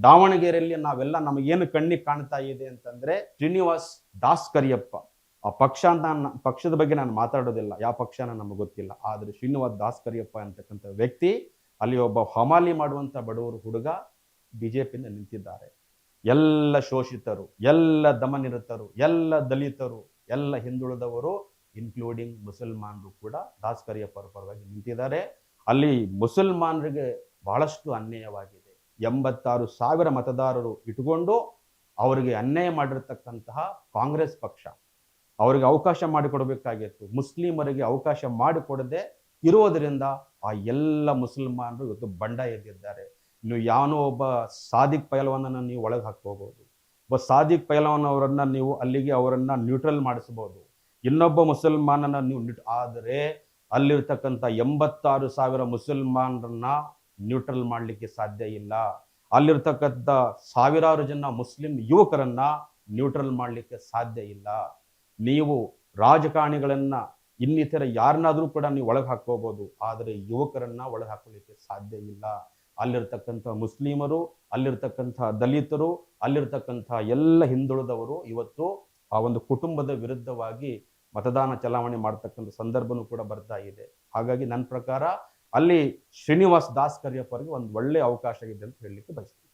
ದಾವಣಗೆರೆಯಲ್ಲಿ ನಾವೆಲ್ಲ ನಮಗೇನು ಕಣ್ಣಿಗೆ ಕಾಣ್ತಾ ಇದೆ ಅಂತಂದ್ರೆ ಶ್ರೀನಿವಾಸ್ ದಾಸ್ ಕರಿಯಪ್ಪ. ಆ ಪಕ್ಷ ಅಂತ ಪಕ್ಷದ ಬಗ್ಗೆ ನಾನು ಮಾತಾಡೋದಿಲ್ಲ, ಯಾವ ಪಕ್ಷನ ನಮಗೆ ಗೊತ್ತಿಲ್ಲ. ಆದ್ರೆ ಶ್ರೀನಿವಾಸ್ ದಾಸ್ ಕರಿಯಪ್ಪ ಅಂತಕ್ಕಂಥ ವ್ಯಕ್ತಿ ಅಲ್ಲಿ ಒಬ್ಬ ಹಮಾಲಿ ಮಾಡುವಂತ ಬಡವರು ಹುಡುಗ ಬಿಜೆಪಿಯಿಂದ ನಿಂತಿದ್ದಾರೆ. ಎಲ್ಲ ಶೋಷಿತರು, ಎಲ್ಲ ದಮನಿರತರು, ಎಲ್ಲ ದಲಿತರು, ಎಲ್ಲ ಹಿಂದುಳಿದವರು ಇನ್ಕ್ಲೂಡಿಂಗ್ ಮುಸಲ್ಮಾನರು ಕೂಡ ದಾಸ್ ಕರಿಯಪ್ಪರ ಪರವಾಗಿ ನಿಂತಿದ್ದಾರೆ. ಅಲ್ಲಿ ಮುಸಲ್ಮಾನರಿಗೆ ಬಹಳಷ್ಟು ಅನ್ಯಾಯವಾಗಿದೆ. 86,000 ಮತದಾರರು ಇಟ್ಟುಕೊಂಡು ಅವರಿಗೆ ಅನ್ಯಾಯ ಮಾಡಿರ್ತಕ್ಕಂತಹ ಕಾಂಗ್ರೆಸ್ ಪಕ್ಷ ಅವರಿಗೆ ಅವಕಾಶ ಮಾಡಿಕೊಡಬೇಕಾಗಿತ್ತು. ಮುಸ್ಲಿಮರಿಗೆ ಅವಕಾಶ ಮಾಡಿಕೊಡದೆ ಇರೋದರಿಂದ ಆ ಎಲ್ಲ ಮುಸಲ್ಮಾನರು ಇವತ್ತು ಬಂಡ ಎದ್ದಿದ್ದಾರೆ. ನೀವು ಯಾವನೋ ಒಬ್ಬ ಸಾದಿಕ್ ಪೈಲ್ವಾನನ್ನ ನೀವು ಒಳಗೆ ಹಾಕೋಬಹುದು, ಒಬ್ಬ ಸಾದಿಕ್ ಪೈಲ್ವಾನ್ ಅವರನ್ನ ನೀವು ಅಲ್ಲಿಗೆ ಅವರನ್ನ ನ್ಯೂಟ್ರಲ್ ಮಾಡಿಸಬಹುದು, ಇನ್ನೊಬ್ಬ ಮುಸಲ್ಮಾನನ ನೀವು ಆದರೆ ಅಲ್ಲಿರ್ತಕ್ಕಂಥ 86,000 ಮುಸಲ್ಮಾನರನ್ನ ನ್ಯೂಟ್ರಲ್ ಮಾಡಲಿಕ್ಕೆ ಸಾಧ್ಯ ಇಲ್ಲ. ಅಲ್ಲಿರ್ತಕ್ಕಂಥ ಸಾವಿರಾರು ಜನ ಮುಸ್ಲಿಂ ಯುವಕರನ್ನ ನ್ಯೂಟ್ರಲ್ ಮಾಡಲಿಕ್ಕೆ ಸಾಧ್ಯ ಇಲ್ಲ. ನೀವು ರಾಜಕಾರಣಿಗಳನ್ನ ಇನ್ನಿತರ ಯಾರನ್ನಾದ್ರೂ ಕೂಡ ನೀವು ಒಳಗೆ ಹಾಕೋಬಹುದು, ಆದರೆ ಯುವಕರನ್ನ ಒಳಗೆ ಹಾಕೊಳ್ಳಿಕ್ಕೆ ಸಾಧ್ಯ ಇಲ್ಲ. ಅಲ್ಲಿರ್ತಕ್ಕಂಥ ಮುಸ್ಲಿಮರು, ಅಲ್ಲಿರ್ತಕ್ಕಂಥ ದಲಿತರು, ಅಲ್ಲಿರ್ತಕ್ಕಂಥ ಎಲ್ಲ ಹಿಂದುಳಿದವರು ಇವತ್ತು ಆ ಒಂದು ಕುಟುಂಬದ ವಿರುದ್ಧವಾಗಿ ಮತದಾನ ಚಲಾವಣೆ ಮಾಡತಕ್ಕಂಥ ಸಂದರ್ಭನೂ ಕೂಡ ಬರ್ತಾ ಇದೆ. ಹಾಗಾಗಿ ನನ್ನ ಪ್ರಕಾರ ಅಲ್ಲಿ ಶ್ರೀನಿವಾಸ್ ದಾಸ್ ಕರಿಯಪ್ಪ ಅವರಿಗೆ ಒಂದು ಒಳ್ಳೆಯ ಅವಕಾಶ ಇದೆ ಅಂತ ಹೇಳಲಿಕ್ಕೆ ಬಯಸ್ತೀನಿ.